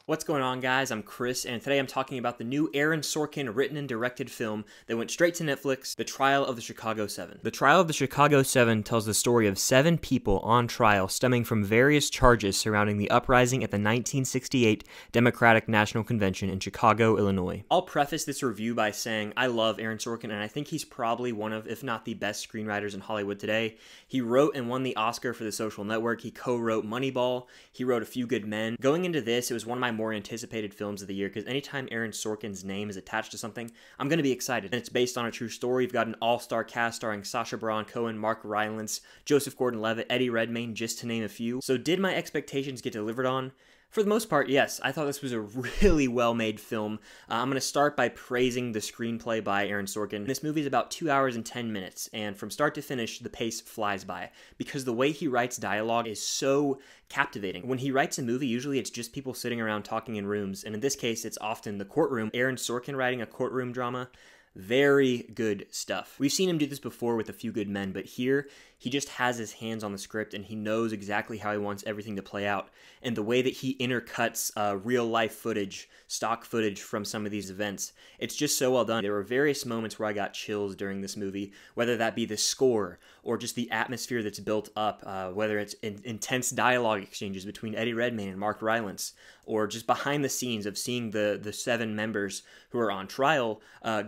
What's going on, guys? I'm Chris, and today I'm talking about the new Aaron Sorkin written and directed film that went straight to Netflix, The Trial of the Chicago 7. The Trial of the Chicago 7 tells the story of 7 people on trial stemming from various charges surrounding the uprising at the 1968 Democratic National Convention in Chicago, Illinois. I'll preface this review by saying I love Aaron Sorkin, and I think he's probably one of, if not the best screenwriters in Hollywood today. He wrote and won the Oscar for The Social Network. He co-wrote Moneyball. He wrote A Few Good Men. Going into this, it was one of my more anticipated films of the year, because anytime Aaron Sorkin's name is attached to something, I'm going to be excited. And it's based on a true story. You've got an all-star cast starring Sacha Baron Cohen, Mark Rylance, Joseph Gordon-Levitt, Eddie Redmayne, just to name a few. So did my expectations get delivered on? For the most part, yes. I thought this was a really well-made film. I'm going to start by praising the screenplay by Aaron Sorkin. This movie is about 2 hours and 10 minutes, and from start to finish, the pace flies by, because the way he writes dialogue is so captivating. When he writes a movie, usually it's just people sitting around talking in rooms, and in this case, it's often the courtroom. Aaron Sorkin writing a courtroom drama. Very good stuff. We've seen him do this before with A Few Good Men, but here he just has his hands on the script and he knows exactly how he wants everything to play out. And the way that he intercuts real life footage, stock footage from some of these events, it's just so well done. There were various moments where I got chills during this movie, whether that be the score or just the atmosphere that's built up, whether it's intense dialogue exchanges between Eddie Redmayne and Mark Rylance, or just behind the scenes of seeing the 7 members who are on trial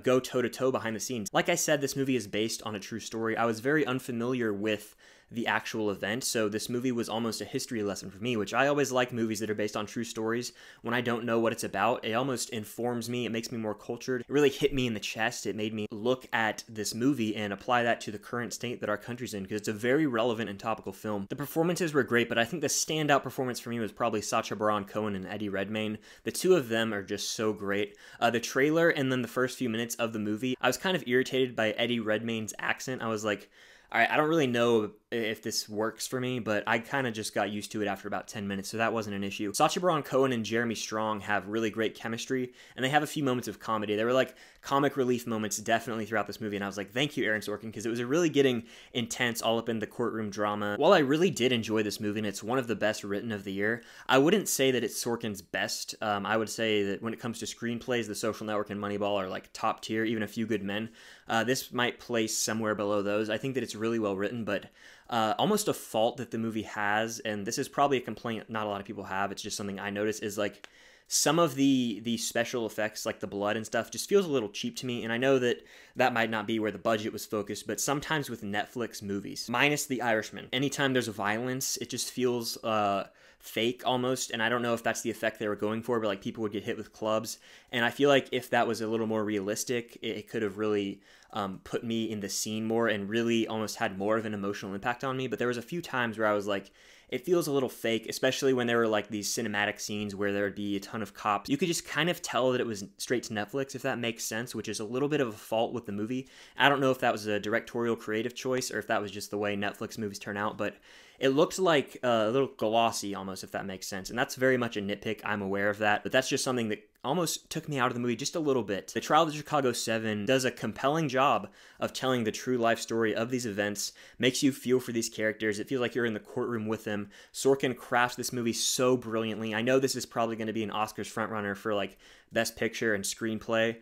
go toe-to-toe behind the scenes. Like I said, this movie is based on a true story. I was very unfamiliar with the actual event, so this movie was almost a history lesson for me, which I always like movies that are based on true stories. When I don't know what it's about, it almost informs me, it makes me more cultured. It really hit me in the chest. It made me look at this movie and apply that to the current state that our country's in, because it's a very relevant and topical film. The performances were great, but I think the standout performance for me was probably Sacha Baron Cohen and Eddie Redmayne. The two of them are just so great. The trailer and then the first few minutes of the movie, I was kind of irritated by Eddie Redmayne's accent. I was like, all right, I don't really know if this works for me, but I kind of just got used to it after about 10 minutes, so that wasn't an issue. Sacha Baron Cohen and Jeremy Strong have really great chemistry, and they have a few moments of comedy. There were like comic relief moments definitely throughout this movie, and I was like, thank you, Aaron Sorkin, because it was really getting intense all up in the courtroom drama. While I really did enjoy this movie, and it's one of the best written of the year, I wouldn't say that it's Sorkin's best. I would say that when it comes to screenplays, The Social Network and Moneyball are like top tier, even A Few Good Men. This might place somewhere below those. I think that it's really well written, but almost a fault that the movie has, and this is probably a complaint not a lot of people have, it's just something I noticed, is like some of the special effects, like the blood and stuff, just feels a little cheap to me. And I know that that might not be where the budget was focused, but sometimes with Netflix movies, minus The Irishman, anytime there's violence, it just feels fake almost. And I don't know if that's the effect they were going for, but like people would get hit with clubs. And I feel like if that was a little more realistic, it could have really put me in the scene more and really almost had more of an emotional impact on me. But there was a few times where I was like, it feels a little fake, especially when there were like these cinematic scenes where there would be a ton of cops. You could just kind of tell that it was straight to Netflix, if that makes sense, which is a little bit of a fault with the movie. I don't know if that was a directorial creative choice or if that was just the way Netflix movies turn out, but it looked like a little glossy almost, if that makes sense. And that's very much a nitpick. I'm aware of that, but that's just something that almost took me out of the movie just a little bit. The Trial of the Chicago 7 does a compelling job of telling the true life story of these events, makes you feel for these characters. It feels like you're in the courtroom with them. Sorkin crafts this movie so brilliantly. I know this is probably going to be an Oscars frontrunner for like Best Picture and Screenplay.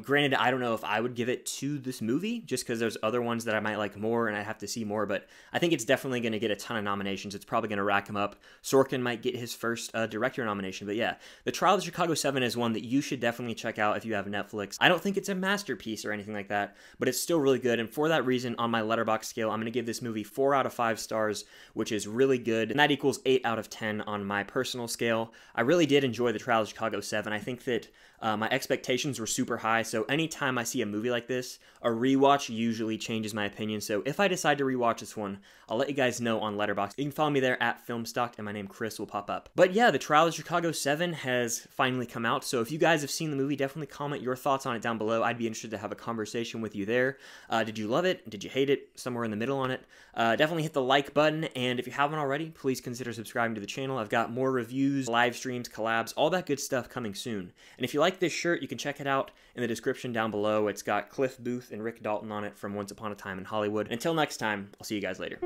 Granted, I don't know if I would give it to this movie, just because there's other ones that I might like more and I have to see more, but I think it's definitely going to get a ton of nominations. It's probably going to rack him up. Sorkin might get his first director nomination, but yeah, The Trial of the Chicago 7 is one that you should definitely check out if you have Netflix. I don't think it's a masterpiece or anything like that, but it's still really good, and for that reason, on my Letterboxd scale, I'm going to give this movie 4 out of 5 stars, which is really good, and that equals 8 out of 10 on my personal scale. I really did enjoy The Trial of Chicago 7. I think that my expectations were super high, so anytime I see a movie like this, a rewatch usually changes my opinion. So if I decide to rewatch this one, I'll let you guys know on Letterboxd. You can follow me there at Filmstock, and my name Chris will pop up. But yeah, The Trial of Chicago 7 has finally come out, so if you guys have seen the movie, definitely comment your thoughts on it down below. I'd be interested to have a conversation with you there. Did you love it? Did you hate it? Somewhere in the middle on it. Definitely hit the like button, and if you haven't already, please consider subscribing to the channel. I've got more reviews, live streams, collabs, all that good stuff coming soon. And if you like this shirt, you can check it out in the description down below. It's got Cliff Booth and Rick Dalton on it from Once Upon a Time in Hollywood. Until next time, I'll see you guys later.